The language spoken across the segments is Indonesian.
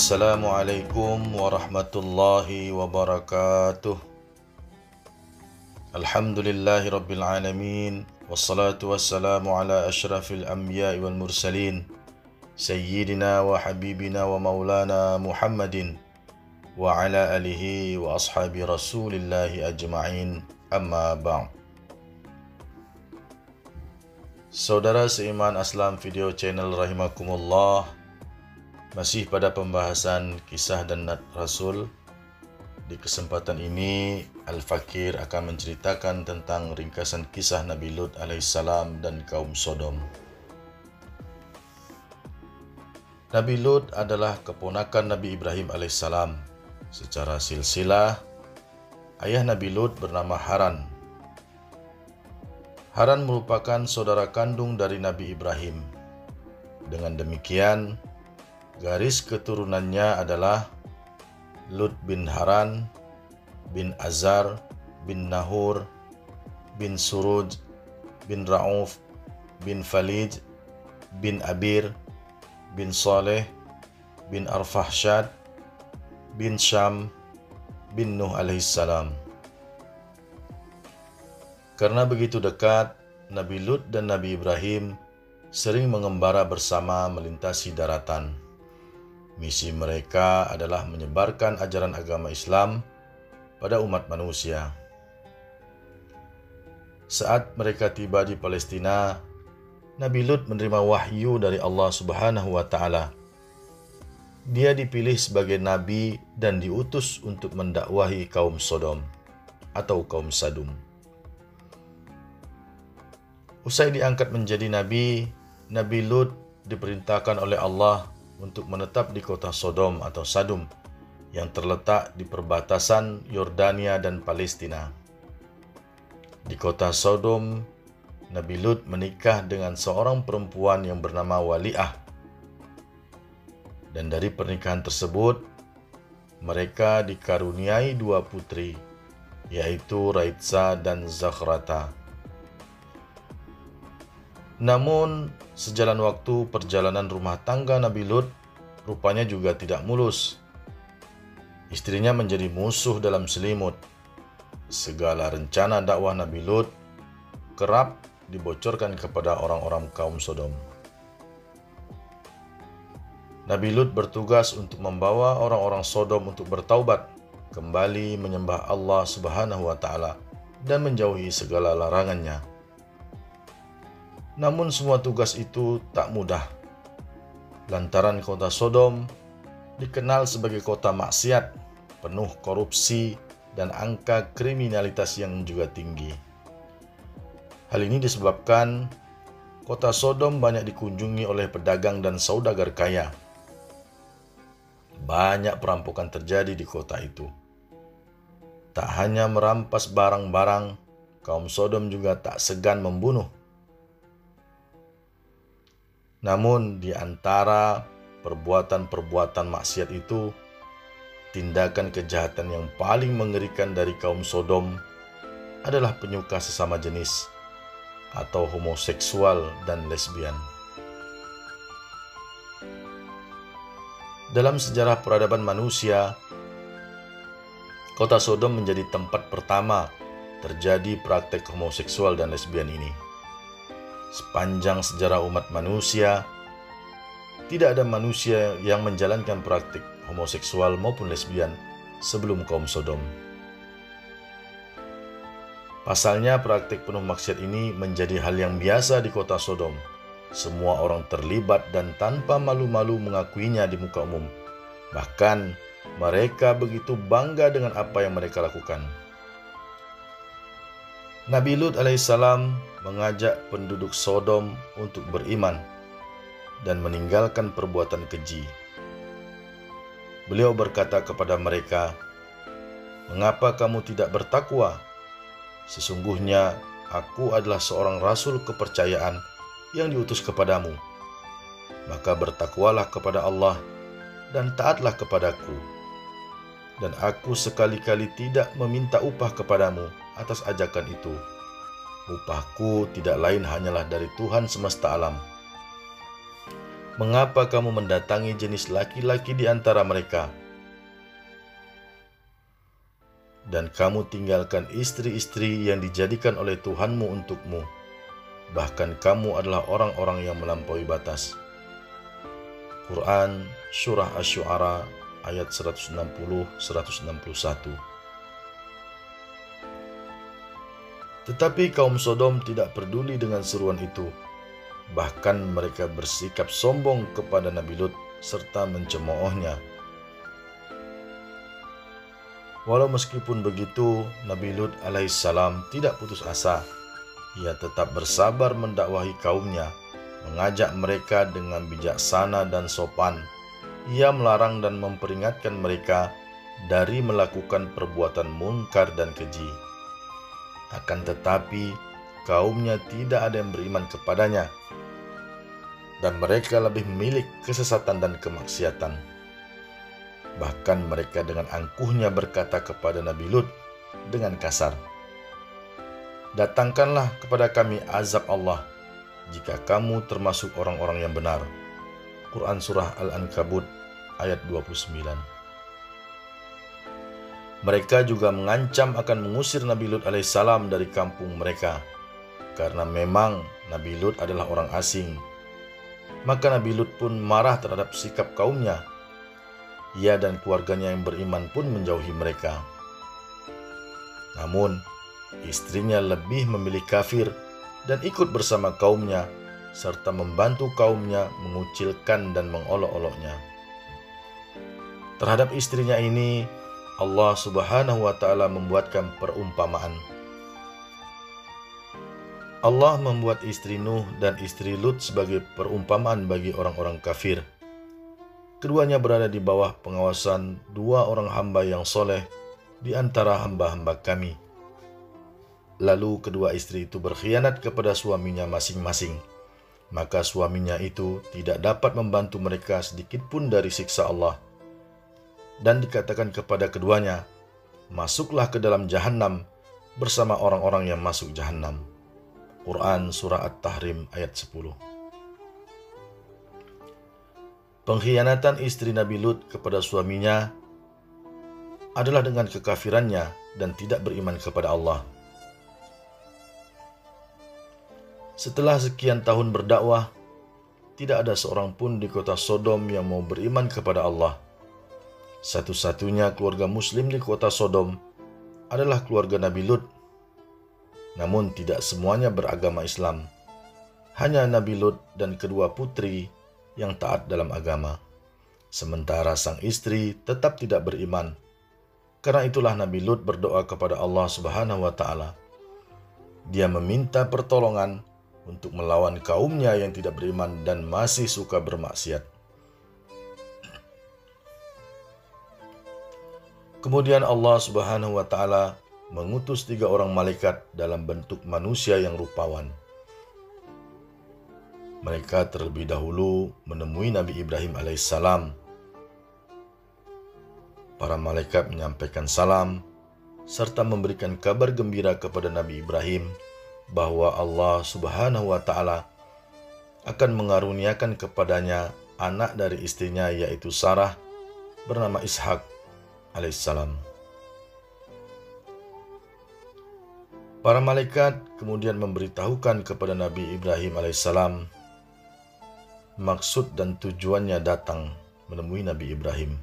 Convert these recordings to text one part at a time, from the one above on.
Assalamualaikum warahmatullahi wabarakatuh. Alhamdulillahi rabbil alamin. Wassalatu wassalamu ala ashrafil anbiya'i wal mursalin, Sayyidina wa habibina wa maulana Muhammadin wa ala alihi wa ashabi rasulillahi ajma'in. Amma ba'd. Saudara seiman Aslam Video Channel rahimakumullah, masih pada pembahasan kisah dan nat Rasul. Di kesempatan ini Al-Fakir akan menceritakan tentang ringkasan kisah Nabi Lut alaihissalam dan kaum Sodom. Nabi Lut adalah keponakan Nabi Ibrahim alaihissalam. Secara silsilah, ayah Nabi Lut bernama Haran. Haran merupakan saudara kandung dari Nabi Ibrahim. Dengan demikian, garis keturunannya adalah Lut bin Haran, bin Azar, bin Nahur, bin Suruj, bin Ra'uf, bin Falij, bin Abir, bin Saleh, bin Arfahshad, bin Syam, bin Nuh alaihissalam. Karena begitu dekat, Nabi Lut dan Nabi Ibrahim sering mengembara bersama melintasi daratan. Misi mereka adalah menyebarkan ajaran agama Islam pada umat manusia. Saat mereka tiba di Palestina, Nabi Lut menerima wahyu dari Allah Subhanahu wa Ta'ala. Dia dipilih sebagai nabi dan diutus untuk mendakwahi kaum Sodom atau kaum Sadum. Usai diangkat menjadi nabi, Nabi Lut diperintahkan oleh Allah untuk menetap di kota Sodom atau Sadum yang terletak di perbatasan Yordania dan Palestina. Di kota Sodom, Nabi Lut menikah dengan seorang perempuan yang bernama Wali'ah. Dan dari pernikahan tersebut, mereka dikaruniai dua putri, yaitu Raitsa dan Zakhrata. Namun, sejalan waktu perjalanan rumah tangga Nabi Lut rupanya juga tidak mulus. Istrinya menjadi musuh dalam selimut. Segala rencana dakwah Nabi Lut kerap dibocorkan kepada orang-orang kaum Sodom. Nabi Lut bertugas untuk membawa orang-orang Sodom untuk bertaubat, kembali menyembah Allah Subhanahu wa Ta'ala, dan menjauhi segala larangannya. Namun semua tugas itu tak mudah, lantaran kota Sodom dikenal sebagai kota maksiat, penuh korupsi dan angka kriminalitas yang juga tinggi. Hal ini disebabkan kota Sodom banyak dikunjungi oleh pedagang dan saudagar kaya. Banyak perampokan terjadi di kota itu. Tak hanya merampas barang-barang, kaum Sodom juga tak segan membunuh. Namun di antara perbuatan-perbuatan maksiat itu, tindakan kejahatan yang paling mengerikan dari kaum Sodom adalah penyuka sesama jenis atau homoseksual dan lesbian. Dalam sejarah peradaban manusia, kota Sodom menjadi tempat pertama terjadi praktek homoseksual dan lesbian ini. Sepanjang sejarah umat manusia, tidak ada manusia yang menjalankan praktik homoseksual maupun lesbian sebelum kaum Sodom. Pasalnya, praktik penuh maksiat ini menjadi hal yang biasa di kota Sodom. Semua orang terlibat dan tanpa malu-malu mengakuinya di muka umum. Bahkan, mereka begitu bangga dengan apa yang mereka lakukan. Nabi Lut alaihissalam mengajak penduduk Sodom untuk beriman dan meninggalkan perbuatan keji. Beliau berkata kepada mereka, "Mengapa kamu tidak bertakwa? Sesungguhnya aku adalah seorang rasul kepercayaan yang diutus kepadamu. Maka bertakwalah kepada Allah dan taatlah kepadaku. Dan aku sekali-kali tidak meminta upah kepadamu atas ajakan itu. Upahku tidak lain hanyalah dari Tuhan semesta alam. Mengapa kamu mendatangi jenis laki-laki di antara mereka, dan kamu tinggalkan istri-istri yang dijadikan oleh Tuhanmu untukmu? Bahkan kamu adalah orang-orang yang melampaui batas. Quran Surah Asy-Syu'ara ayat 160-161. Tetapi kaum Sodom tidak peduli dengan seruan itu. Bahkan mereka bersikap sombong kepada Nabi Lut serta mencemoohnya. Walau meskipun begitu, Nabi Lut alaihissalam tidak putus asa. Ia tetap bersabar mendakwahi kaumnya, mengajak mereka dengan bijaksana dan sopan. Ia melarang dan memperingatkan mereka dari melakukan perbuatan mungkar dan keji. Akan tetapi, kaumnya tidak ada yang beriman kepadanya, dan mereka lebih memilih kesesatan dan kemaksiatan. Bahkan mereka dengan angkuhnya berkata kepada Nabi Lut dengan kasar, "Datangkanlah kepada kami azab Allah jika kamu termasuk orang-orang yang benar." Quran Surah Al-Ankabut ayat 29. Mereka juga mengancam akan mengusir Nabi Lut alaihissalam dari kampung mereka, karena memang Nabi Lut adalah orang asing. Maka Nabi Lut pun marah terhadap sikap kaumnya. Ia dan keluarganya yang beriman pun menjauhi mereka. Namun, istrinya lebih memilih kafir dan ikut bersama kaumnya, serta membantu kaumnya mengucilkan dan mengolok-oloknya. Terhadap istrinya ini, Allah Subhanahu wa Ta'ala membuatkan perumpamaan. Allah membuat istri Nuh dan istri Lut sebagai perumpamaan bagi orang-orang kafir. Keduanya berada di bawah pengawasan dua orang hamba yang soleh di antara hamba-hamba kami. Lalu kedua istri itu berkhianat kepada suaminya masing-masing. Maka suaminya itu tidak dapat membantu mereka sedikit pun dari siksa Allah. Dan dikatakan kepada keduanya, "Masuklah ke dalam jahanam bersama orang-orang yang masuk jahanam." Quran Surah At-Tahrim ayat 10. Pengkhianatan istri Nabi Lut kepada suaminya adalah dengan kekafirannya dan tidak beriman kepada Allah. Setelah sekian tahun berdakwah, tidak ada seorang pun di kota Sodom yang mau beriman kepada Allah. Satu-satunya keluarga muslim di kota Sodom adalah keluarga Nabi Lut. Namun tidak semuanya beragama Islam. Hanya Nabi Lut dan kedua putri yang taat dalam agama. Sementara sang istri tetap tidak beriman. Karena itulah Nabi Lut berdoa kepada Allah Subhanahu wa Ta'ala. Dia meminta pertolongan untuk melawan kaumnya yang tidak beriman dan masih suka bermaksiat. Kemudian Allah Subhanahu wa Ta'ala mengutus 3 orang malaikat dalam bentuk manusia yang rupawan. Mereka terlebih dahulu menemui Nabi Ibrahim alaihissalam. Para malaikat menyampaikan salam serta memberikan kabar gembira kepada Nabi Ibrahim bahwa Allah Subhanahu wa Ta'ala akan mengaruniakan kepadanya anak dari istrinya, yaitu Sarah, bernama Ishak alaihissalam. Para malaikat kemudian memberitahukan kepada Nabi Ibrahim alaihissalam maksud dan tujuannya datang menemui Nabi Ibrahim,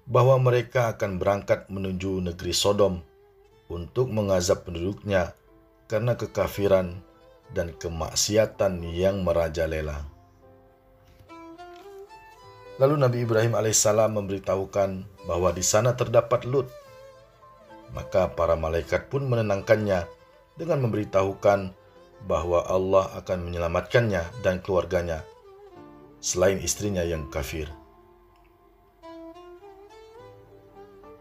bahwa mereka akan berangkat menuju negeri Sodom untuk mengazab penduduknya karena kekafiran dan kemaksiatan yang merajalela. Lalu Nabi Ibrahim alaihissalam memberitahukan bahwa di sana terdapat Lut. Maka para malaikat pun menenangkannya dengan memberitahukan bahwa Allah akan menyelamatkannya dan keluarganya, selain istrinya yang kafir.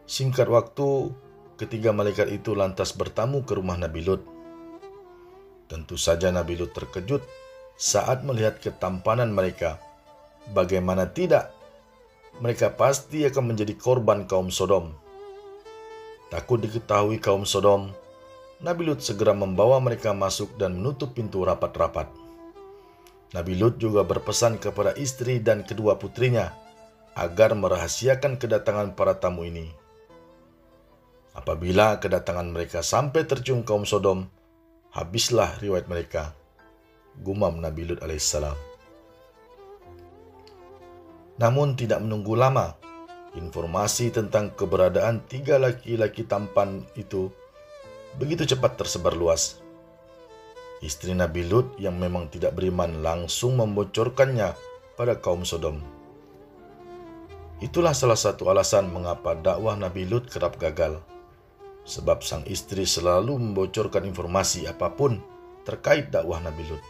Singkat waktu, ketiga malaikat itu lantas bertamu ke rumah Nabi Lut. Tentu saja Nabi Lut terkejut saat melihat ketampanan mereka. Bagaimana tidak, mereka pasti akan menjadi korban kaum Sodom. Takut diketahui kaum Sodom, Nabi Lut segera membawa mereka masuk dan menutup pintu rapat-rapat. Nabi Lut juga berpesan kepada istri dan kedua putrinya agar merahasiakan kedatangan para tamu ini. Apabila kedatangan mereka sampai tercium kaum Sodom, habislah riwayat mereka, gumam Nabi Lut alaihissalam. Namun tidak menunggu lama, informasi tentang keberadaan 3 laki-laki tampan itu begitu cepat tersebar luas. Istri Nabi Lut yang memang tidak beriman langsung membocorkannya pada kaum Sodom. Itulah salah satu alasan mengapa dakwah Nabi Lut kerap gagal. Sebab sang istri selalu membocorkan informasi apapun terkait dakwah Nabi Lut.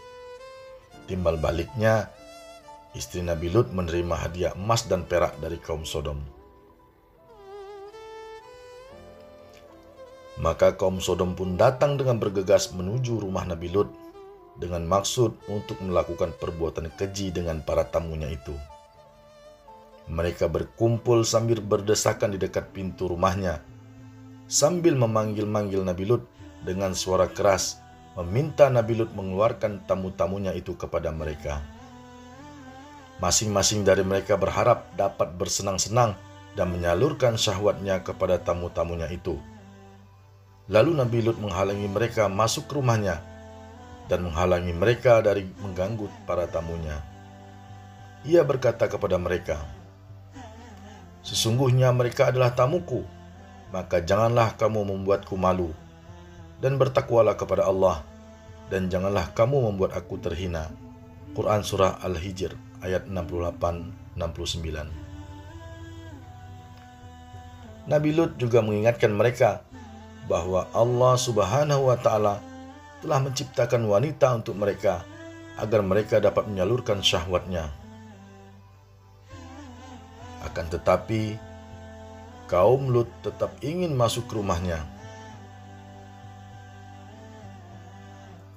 Timbal baliknya, istri Nabi Lut menerima hadiah emas dan perak dari kaum Sodom. Maka kaum Sodom pun datang dengan bergegas menuju rumah Nabi Lut dengan maksud untuk melakukan perbuatan keji dengan para tamunya itu. Mereka berkumpul sambil berdesakan di dekat pintu rumahnya, sambil memanggil-manggil Nabi Lut dengan suara keras, meminta Nabi Lut mengeluarkan tamu-tamunya itu kepada mereka. Masing-masing dari mereka berharap dapat bersenang-senang dan menyalurkan syahwatnya kepada tamu-tamunya itu. Lalu Nabi Lut menghalangi mereka masuk ke rumahnya dan menghalangi mereka dari mengganggu para tamunya. Ia berkata kepada mereka, "Sesungguhnya mereka adalah tamuku, maka janganlah kamu membuatku malu, dan bertakwalah kepada Allah, dan janganlah kamu membuat aku terhina." Quran Surah Al-Hijr ayat 68-69. Nabi Lut juga mengingatkan mereka bahwa Allah Subhanahu wa Ta'ala telah menciptakan wanita untuk mereka agar mereka dapat menyalurkan syahwatnya. Akan tetapi, kaum Lut tetap ingin masuk ke rumahnya.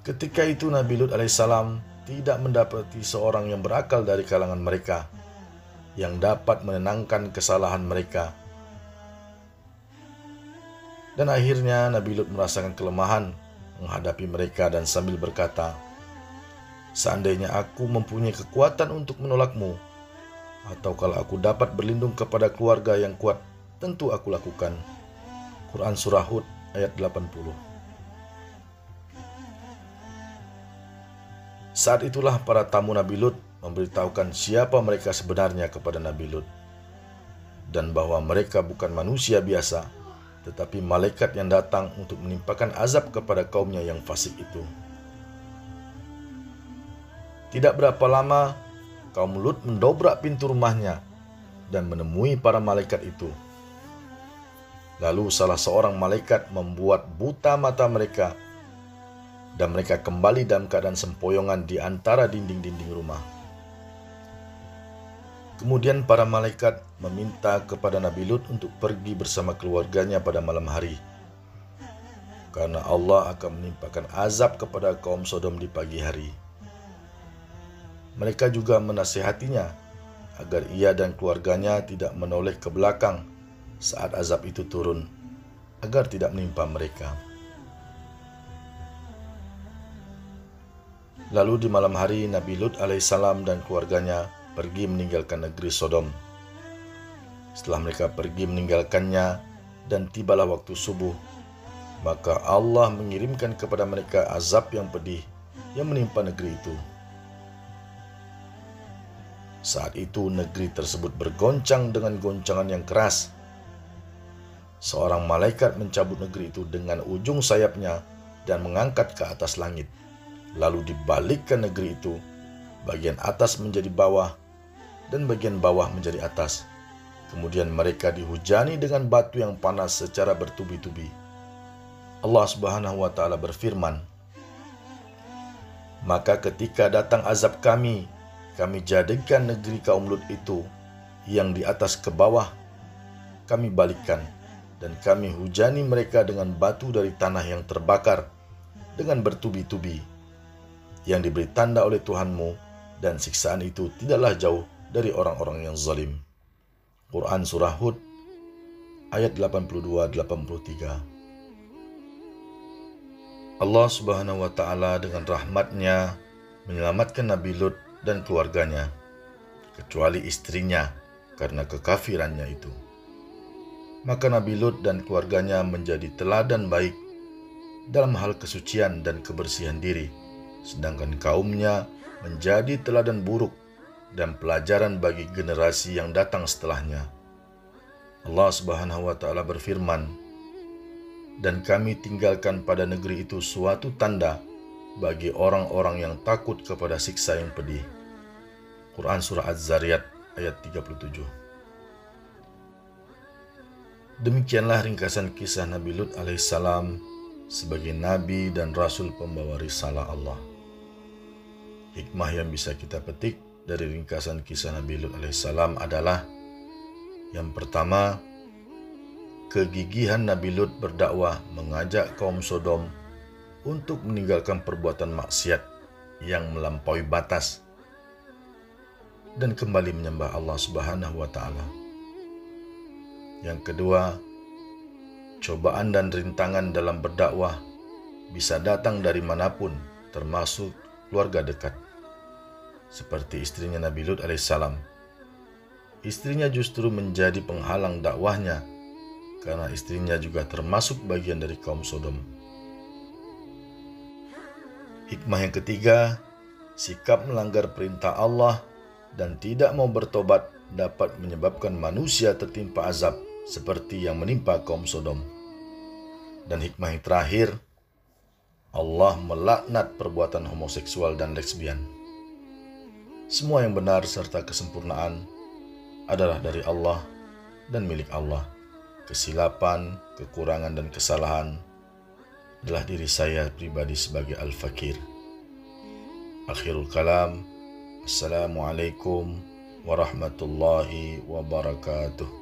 Ketika itu Nabi Lut alaihissalam tidak mendapati seorang yang berakal dari kalangan mereka yang dapat menenangkan kesalahan mereka. Dan akhirnya Nabi Lut merasakan kelemahan menghadapi mereka dan sambil berkata, "Seandainya aku mempunyai kekuatan untuk menolakmu, atau kalau aku dapat berlindung kepada keluarga yang kuat, tentu aku lakukan." Quran Surah Hud ayat 80. Saat itulah para tamu Nabi Lut memberitahukan siapa mereka sebenarnya kepada Nabi Lut, dan bahwa mereka bukan manusia biasa, tetapi malaikat yang datang untuk menimpakan azab kepada kaumnya yang fasik itu. Tidak berapa lama, kaum Lut mendobrak pintu rumahnya dan menemui para malaikat itu. Lalu salah seorang malaikat membuat buta mata mereka, dan mereka kembali dalam keadaan sempoyongan di antara dinding-dinding rumah. Kemudian para malaikat meminta kepada Nabi Lut untuk pergi bersama keluarganya pada malam hari, karena Allah akan menimpakan azab kepada kaum Sodom di pagi hari. Mereka juga menasihatinya agar ia dan keluarganya tidak menoleh ke belakang saat azab itu turun, agar tidak menimpa mereka. Lalu di malam hari Nabi Lut alaihissalam dan keluarganya pergi meninggalkan negeri Sodom. Setelah mereka pergi meninggalkannya dan tibalah waktu subuh, maka Allah mengirimkan kepada mereka azab yang pedih yang menimpa negeri itu. Saat itu negeri tersebut bergoncang dengan goncangan yang keras. Seorang malaikat mencabut negeri itu dengan ujung sayapnya dan mengangkat ke atas langit. Lalu dibalikkan negeri itu, bagian atas menjadi bawah dan bagian bawah menjadi atas. Kemudian mereka dihujani dengan batu yang panas secara bertubi-tubi. Allah Subhanahu wa Ta'ala berfirman, "Maka ketika datang azab kami jadikan negeri kaum Lut itu yang di atas ke bawah, kami balikkan, dan kami hujani mereka dengan batu dari tanah yang terbakar dengan bertubi-tubi, yang diberi tanda oleh Tuhanmu, dan siksaan itu tidaklah jauh dari orang-orang yang zalim." Quran Surah Hud ayat 82-83. Allah Subhanahu wa Ta'ala dengan rahmatnya menyelamatkan Nabi Lut dan keluarganya, kecuali istrinya karena kekafirannya itu. Maka Nabi Lut dan keluarganya menjadi teladan baik dalam hal kesucian dan kebersihan diri, sedangkan kaumnya menjadi teladan buruk dan pelajaran bagi generasi yang datang setelahnya. Allah Subhanahu wa Ta'ala berfirman, "Dan kami tinggalkan pada negeri itu suatu tanda bagi orang-orang yang takut kepada siksa yang pedih." Quran Surah Az-Zariyat ayat 37. Demikianlah ringkasan kisah Nabi Lut alaihissalam sebagai nabi dan rasul pembawa risalah Allah. Hikmah yang bisa kita petik dari ringkasan kisah Nabi Lut alaihissalam adalah: yang pertama, kegigihan Nabi Lut berdakwah mengajak kaum Sodom untuk meninggalkan perbuatan maksiat yang melampaui batas dan kembali menyembah Allah Subhanahu wa Ta'ala. Yang kedua, cobaan dan rintangan dalam berdakwah bisa datang dari manapun, termasuk keluarga dekat. Seperti istrinya Nabi Lut alaihissalam. Istrinya justru menjadi penghalang dakwahnya karena istrinya juga termasuk bagian dari kaum Sodom. Hikmah yang ketiga, sikap melanggar perintah Allah dan tidak mau bertobat dapat menyebabkan manusia tertimpa azab seperti yang menimpa kaum Sodom. Dan hikmah yang terakhir, Allah melaknat perbuatan homoseksual dan lesbian. Semua yang benar serta kesempurnaan adalah dari Allah dan milik Allah. Kesilapan, kekurangan, dan kesalahan adalah diri saya pribadi sebagai al-fakir. Akhirul kalam. Assalamualaikum warahmatullahi wabarakatuh.